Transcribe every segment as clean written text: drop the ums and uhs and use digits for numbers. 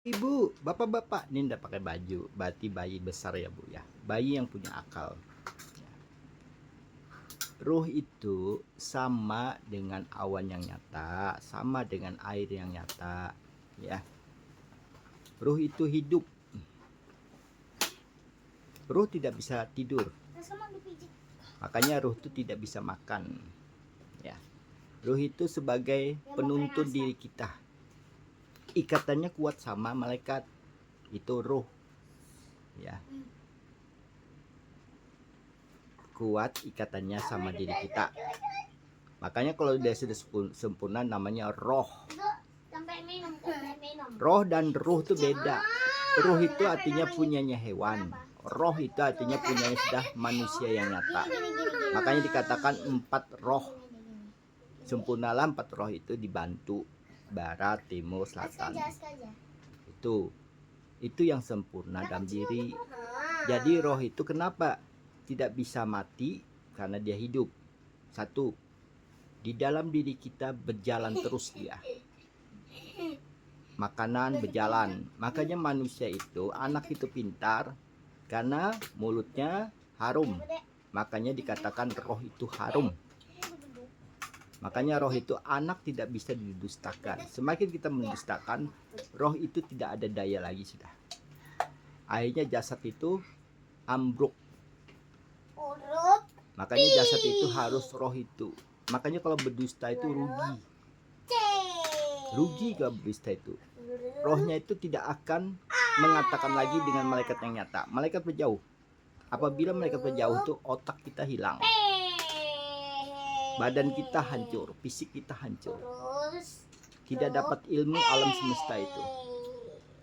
Ibu, bapak-bapak, ini ndak pakai baju, berarti bayi besar ya Bu ya. Bayi yang punya akal. Ruh itu sama dengan awan yang nyata, sama dengan air yang nyata, ya. Ruh itu hidup. Ruh tidak bisa tidur. Makanya ruh itu tidak bisa makan, ya. Ruh itu sebagai penuntun diri kita. Ikatannya kuat sama malaikat. Itu ruh, ya. Kuat ikatannya sama diri kita. Makanya kalau dia sudah sempurna namanya roh. Roh dan ruh itu beda. Ruh itu artinya punyanya hewan. Roh itu artinya punyanya sudah manusia yang nyata. Makanya dikatakan 4 roh. Sempurnalah 4 roh itu dibantu barat, timur, selatan. Itu yang sempurna dalam diri. Jadi roh itu kenapa tidak bisa mati? Karena dia hidup. Satu, di dalam diri kita berjalan terus dia. Makanan berjalan. Makanya manusia itu, anak itu pintar karena mulutnya harum. Makanya dikatakan roh itu harum. Makanya roh itu anak tidak bisa didustakan. Semakin kita mendustakan, roh itu tidak ada daya lagi sudah. Akhirnya jasad itu ambruk. Makanya jasad itu harus roh itu. Makanya kalau berdusta itu rugi. Rugi kalau berdusta itu. Rohnya itu tidak akan mengatakan lagi dengan malaikat yang nyata. Malaikat berjauh. Apabila malaikat berjauh itu otak kita hilang. Badan kita hancur, fisik kita hancur. Tidak dapat ilmu alam semesta itu.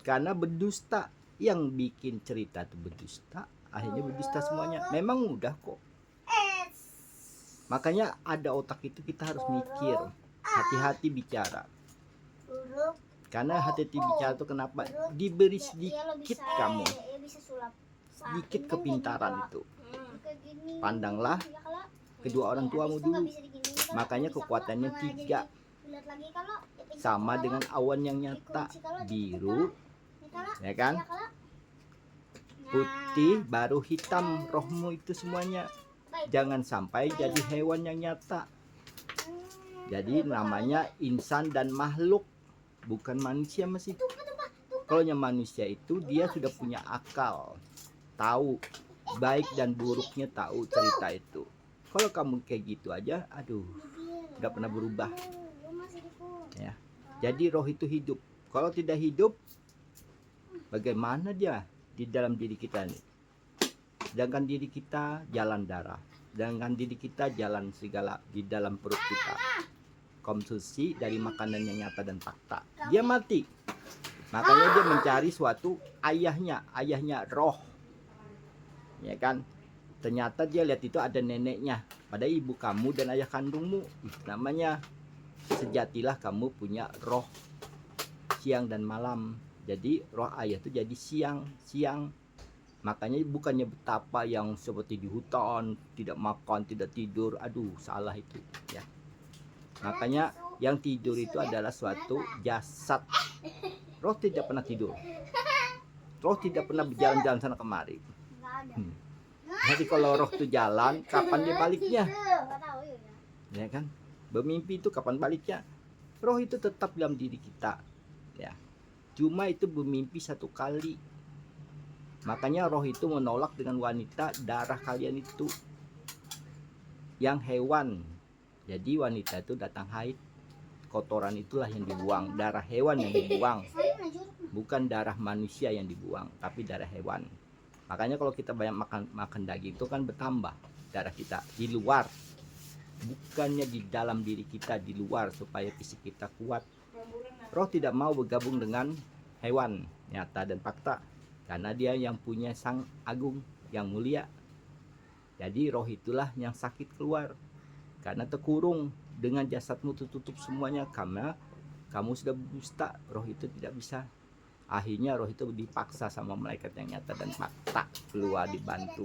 Karena berdusta, yang bikin cerita itu berdusta, akhirnya berdusta semuanya. Memang mudah kok. Makanya ada otak itu kita harus mikir, hati-hati bicara. Karena hati-hati bicara itu kenapa? Diberi sedikit kamu, sedikit kepintaran itu. Pandanglah kedua orang tuamu dulu. Makanya kekuatannya 3. Sama dengan awan yang nyata. Biru, ya kan? Putih baru hitam, rohmu itu semuanya. Jangan sampai jadi hewan yang nyata. Jadi namanya insan dan makhluk, bukan manusia masih. Kalau yang manusia itu dia sudah punya akal, tahu baik dan buruknya, tahu cerita itu. Kalau kamu kayak gitu aja, aduh, nggak pernah berubah. Ya, jadi roh itu hidup. Kalau tidak hidup, bagaimana dia di dalam diri kita nih? Sedangkan diri kita jalan darah, sedangkan diri kita jalan segala di dalam perut kita. Konsumsi dari makanan yang nyata dan fakta. Dia mati. Makanya dia mencari suatu ayahnya roh. Ya kan? Ternyata dia lihat itu ada neneknya, pada ibu kamu dan ayah kandungmu. Namanya sejatilah kamu punya roh siang dan malam. Jadi roh ayah itu jadi siang. Makanya bukannya betapa yang seperti di hutan, tidak makan, tidak tidur. Aduh, salah itu ya. Makanya yang tidur itu adalah suatu jasad. Roh tidak pernah tidur. Roh tidak pernah berjalan-jalan sana kemari. Jadi kalau roh itu jalan, kapan dia baliknya? Ya kan? Bermimpi itu kapan baliknya? Roh itu tetap dalam diri kita. Ya. Cuma itu bermimpi 1 kali. Makanya roh itu menolak dengan wanita darah kalian itu. Yang hewan. Jadi wanita itu datang haid. Kotoran itulah yang dibuang, darah hewan yang dibuang. Bukan darah manusia yang dibuang, tapi darah hewan. Makanya kalau kita banyak makan daging itu kan bertambah darah kita di luar, bukannya di dalam diri kita, di luar, supaya fisik kita kuat. Roh tidak mau bergabung dengan hewan nyata dan fakta, karena dia yang punya sang agung yang mulia. Jadi roh itulah yang sakit keluar, karena terkurung dengan jasadmu tertutup semuanya, karena kamu sudah berdusta. Roh itu tidak bisa. Akhirnya roh itu dipaksa sama malaikat yang nyata dan fakta keluar, dibantu.